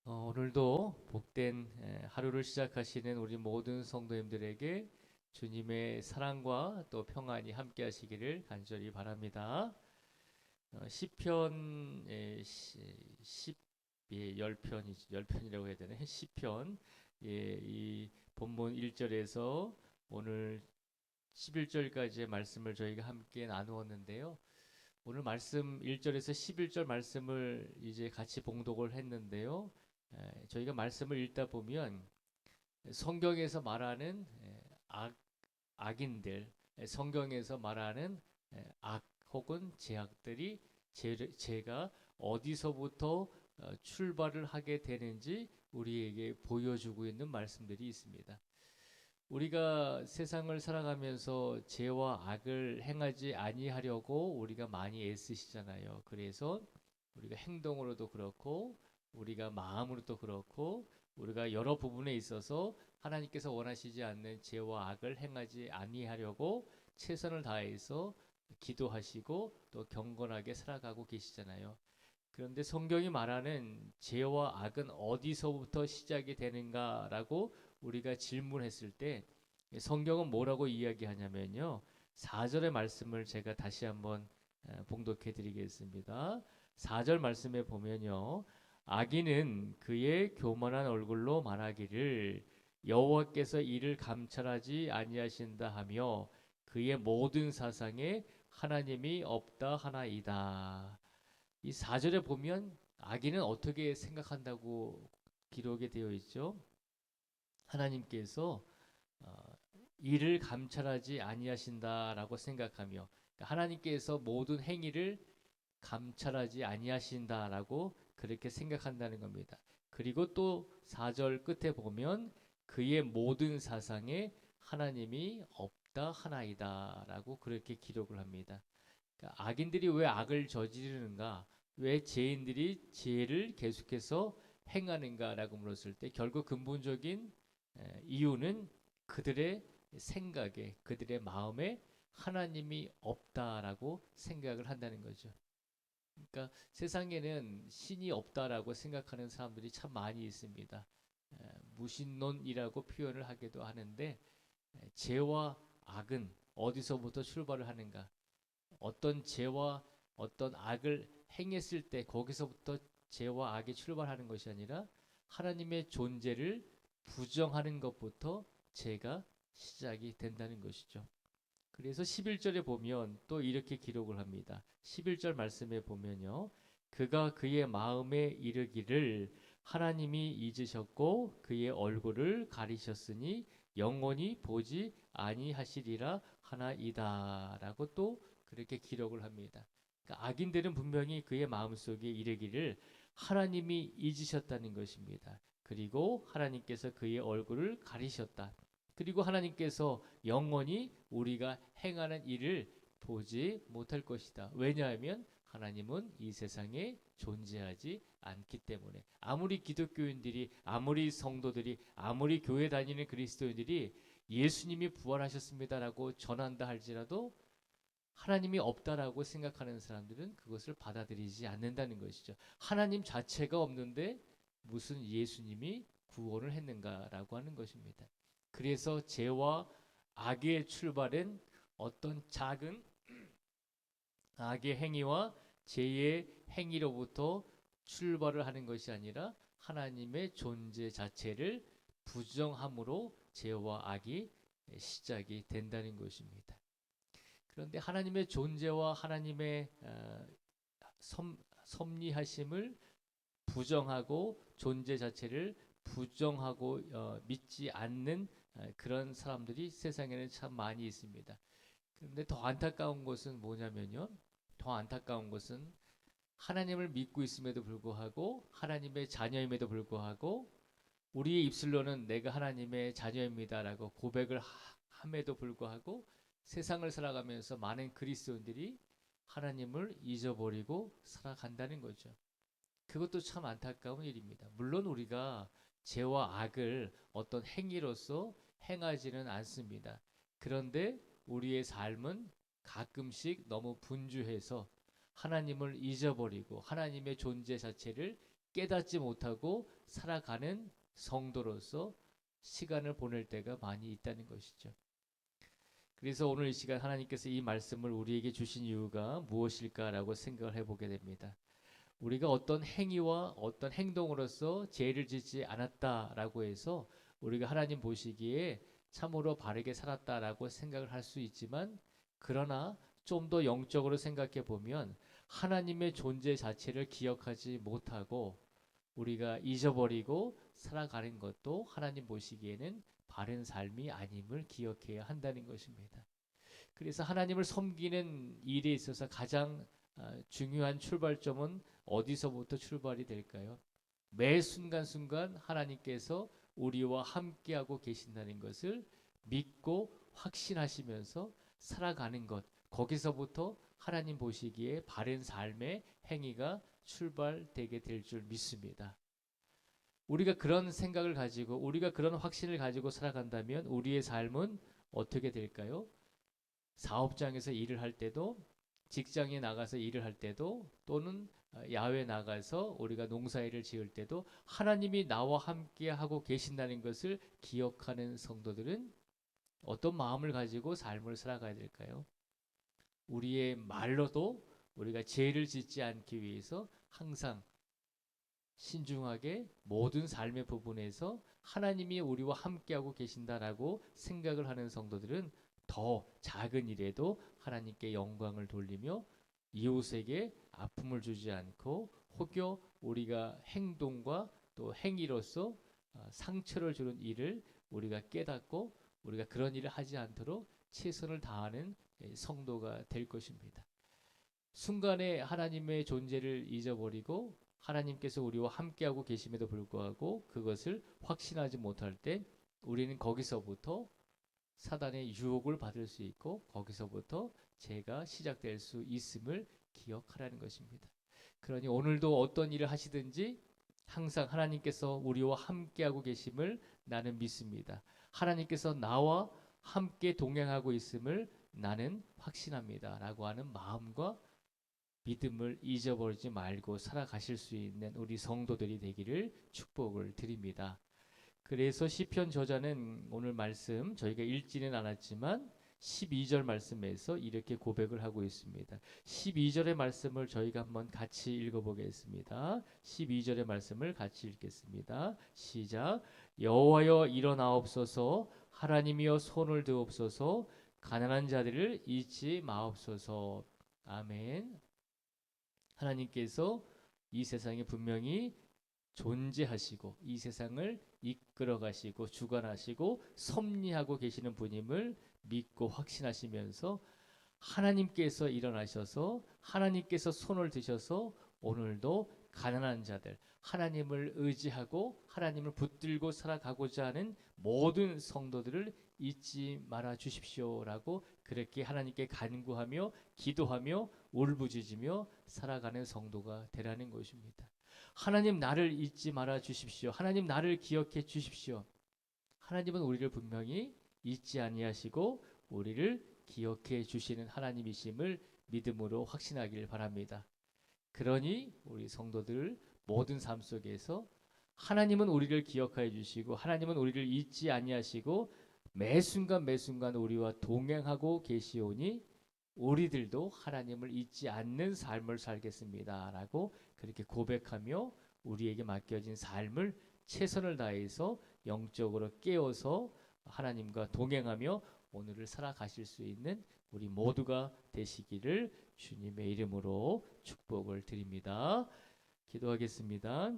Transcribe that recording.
오늘도 복된 하루를 시작하시는 우리 모든 성도님들에게 주님의 사랑과 또 평안이 함께 하시기를 간절히 바랍니다. 시편 10 10편이 10편이라고 해야 되나? 시편 이 본문 1절에서 오늘 11절까지의 말씀을 저희가 함께 나누었는데요. 오늘 말씀 1절에서 11절 말씀을 이제 같이 봉독을 했는데요. 저희가 말씀을 읽다 보면 성경에서 말하는 악인들, 성경에서 말하는 악 혹은 제약들이 제가 어디서부터 출발을 하게 되는지 우리에게 보여주고 있는 말씀들이 있습니다. 우리가 세상을 살아가면서 죄와 악을 행하지 아니하려고 우리가 많이 애쓰시잖아요. 그래서 우리가 행동으로도 그렇고 우리가 마음으로도 그렇고 우리가 여러 부분에 있어서 하나님께서 원하시지 않는 죄와 악을 행하지 아니하려고 최선을 다해서 기도하시고 또 경건하게 살아가고 계시잖아요. 그런데 성경이 말하는 죄와 악은 어디서부터 시작이 되는가라고 우리가 질문했을 때 성경은 뭐라고 이야기하냐면요. 4절의 말씀을 제가 다시 한번 봉독해 드리겠습니다. 4절 말씀에 보면요. 악인은 그의 교만한 얼굴로 말하기를 여호와께서 이를 감찰하지 아니하신다 하며 그의 모든 사상에 하나님이 없다 하나이다. 이 4절에 보면 악인은 어떻게 생각한다고 기록이 되어 있죠? 하나님께서 어, 이를 감찰하지 아니하신다라고 생각하며 그러니까 하나님께서 모든 행위를 감찰하지 아니하신다라고 그렇게 생각한다는 겁니다. 그리고 또 4절 끝에 보면 그의 모든 사상에 하나님이 없다 하나이다라고 그렇게 기록을 합니다. 그러니까 악인들이 왜 악을 저지르는가? 왜 죄인들이 죄를 계속해서 행하는가라고 물었을 때 결국 근본적인 이유는 그들의 생각에 그들의 마음에 하나님이 없다라고 생각을 한다는 거죠. 그러니까 세상에는 신이 없다라고 생각하는 사람들이 참 많이 있습니다. 무신론이라고 표현을 하기도 하는데 죄와 악은 어디서부터 출발을 하는가? 어떤 죄와 어떤 악을 행했을 때 거기서부터 죄와 악이 출발하는 것이 아니라 하나님의 존재를 부정하는 것부터 죄가 시작이 된다는 것이죠. 그래서 11절에 보면 또 이렇게 기록을 합니다. 11절 말씀에 보면요. 그가 그의 마음에 이르기를 하나님이 잊으셨고 그의 얼굴을 가리셨으니 영원히 보지 아니하시리라 하나이다라고 또 그렇게 기록을 합니다. 그러니까 악인들은 분명히 그의 마음속에 이르기를 하나님이 잊으셨다는 것입니다. 그리고 하나님께서 그의 얼굴을 가리셨다. 그리고 하나님께서 영원히 우리가 행하는 일을 보지 못할 것이다. 왜냐하면 하나님은 이 세상에 존재하지 않기 때문에 아무리 기독교인들이 아무리 성도들이 아무리 교회 다니는 그리스도인들이 예수님이 부활하셨습니다라고 전한다 할지라도 하나님이 없다라고 생각하는 사람들은 그것을 받아들이지 않는다는 것이죠. 하나님 자체가 없는데 무슨 예수님이 구원을 했는가라고 하는 것입니다. 그래서 죄와 악의 출발은 어떤 작은 악의 행위와 죄의 행위로부터 출발을 하는 것이 아니라 하나님의 존재 자체를 부정함으로 죄와 악이 시작이 된다는 것입니다. 그런데 하나님의 존재와 하나님의 섭리하심을 부정하고 존재 자체를 부정하고 믿지 않는 그런 사람들이 세상에는 참 많이 있습니다. 그런데 더 안타까운 것은 뭐냐면요. 더 안타까운 것은 하나님을 믿고 있음에도 불구하고 하나님의 자녀임에도 불구하고 우리의 입술로는 내가 하나님의 자녀입니다라고 고백을 함에도 불구하고 세상을 살아가면서 많은 그리스도인들이 하나님을 잊어버리고 살아간다는 거죠. 그것도 참 안타까운 일입니다. 물론 우리가 죄와 악을 어떤 행위로서 행하지는 않습니다. 그런데 우리의 삶은 가끔씩 너무 분주해서 하나님을 잊어버리고 하나님의 존재 자체를 깨닫지 못하고 살아가는 성도로서 시간을 보낼 때가 많이 있다는 것이죠. 그래서 오늘 이 시간 하나님께서 이 말씀을 우리에게 주신 이유가 무엇일까라고 생각을 해보게 됩니다. 우리가 어떤 행위와 어떤 행동으로서 죄를 짓지 않았다라고 해서 우리가 하나님 보시기에 참으로 바르게 살았다라고 생각을 할 수 있지만, 그러나 좀 더 영적으로 생각해 보면 하나님의 존재 자체를 기억하지 못하고 우리가 잊어버리고 살아가는 것도 하나님 보시기에는 바른 삶이 아님을 기억해야 한다는 것입니다. 그래서 하나님을 섬기는 일에 있어서 가장 중요한 출발점은 어디서부터 출발이 될까요? 매 순간순간 하나님께서 우리와 함께하고 계신다는 것을 믿고 확신하시면서 살아가는 것, 거기서부터 하나님 보시기에 바른 삶의 행위가 출발되게 될 줄 믿습니다. 우리가 그런 생각을 가지고 우리가 그런 확신을 가지고 살아간다면 우리의 삶은 어떻게 될까요? 사업장에서 일을 할 때도, 직장에 나가서 일을 할 때도, 또는 야외 나가서 우리가 농사일을 지을 때도 하나님이 나와 함께 하고 계신다는 것을 기억하는 성도들은 어떤 마음을 가지고 삶을 살아가야 될까요? 우리의 말로도 우리가 죄를 짓지 않기 위해서 항상 신중하게 모든 삶의 부분에서 하나님이 우리와 함께하고 계신다라고 생각을 하는 성도들은 더 작은 일에도 하나님께 영광을 돌리며 이웃에게 아픔을 주지 않고, 혹여 우리가 행동과 또 행위로서 상처를 주는 일을 우리가 깨닫고 우리가 그런 일을 하지 않도록 최선을 다하는 성도가 될 것입니다. 순간에 하나님의 존재를 잊어버리고 하나님께서 우리와 함께하고 계심에도 불구하고 그것을 확신하지 못할 때 우리는 거기서부터 사단의 유혹을 받을 수 있고 거기서부터 죄가 시작될 수 있음을 기억하라는 것입니다. 그러니 오늘도 어떤 일을 하시든지 항상 하나님께서 우리와 함께하고 계심을 나는 믿습니다. 하나님께서 나와 함께 동행하고 있음을 나는 확신합니다. 라고 하는 마음과 믿음을 잊어버리지 말고 살아가실 수 있는 우리 성도들이 되기를 축복을 드립니다. 그래서 시편 저자는 오늘 말씀 저희가 읽지는 않았지만 12절 말씀에서 이렇게 고백을 하고 있습니다. 12절의 말씀을 저희가 한번 같이 읽어보겠습니다. 12절의 말씀을 같이 읽겠습니다. 시작. 여호와여 일어나옵소서, 하나님이여 손을 드옵소서, 가난한 자들을 잊지 마옵소서. 아멘. 하나님께서 이 세상에 분명히 존재하시고 이 세상을 이끌어 가시고 주관하시고 섭리하고 계시는 분임을 믿고 확신하시면서 하나님께서 일어나셔서 하나님께서 손을 드셔서 오늘도 가난한 자들, 하나님을 의지하고 하나님을 붙들고 살아가고자 하는 모든 성도들을 잊지 말아 주십시오라고 그렇게 하나님께 간구하며 기도하며 울부짖으며 살아가는 성도가 되라는 것입니다. 하나님 나를 잊지 말아 주십시오. 하나님 나를 기억해 주십시오. 하나님은 우리를 분명히 잊지 아니하시고 우리를 기억해 주시는 하나님이심을 믿음으로 확신하기를 바랍니다. 그러니 우리 성도들 모든 삶 속에서 하나님은 우리를 기억하여 주시고 하나님은 우리를 잊지 아니하시고 매 순간 매 순간 우리와 동행하고 계시오니 우리들도 하나님을 잊지 않는 삶을 살겠습니다. 라고 그렇게 고백하며 우리에게 맡겨진 삶을 최선을 다해서 영적으로 깨워서 하나님과 동행하며 오늘을 살아가실 수 있는 우리 모두가 되시기를 주님의 이름으로 축복을 드립니다. 기도하겠습니다.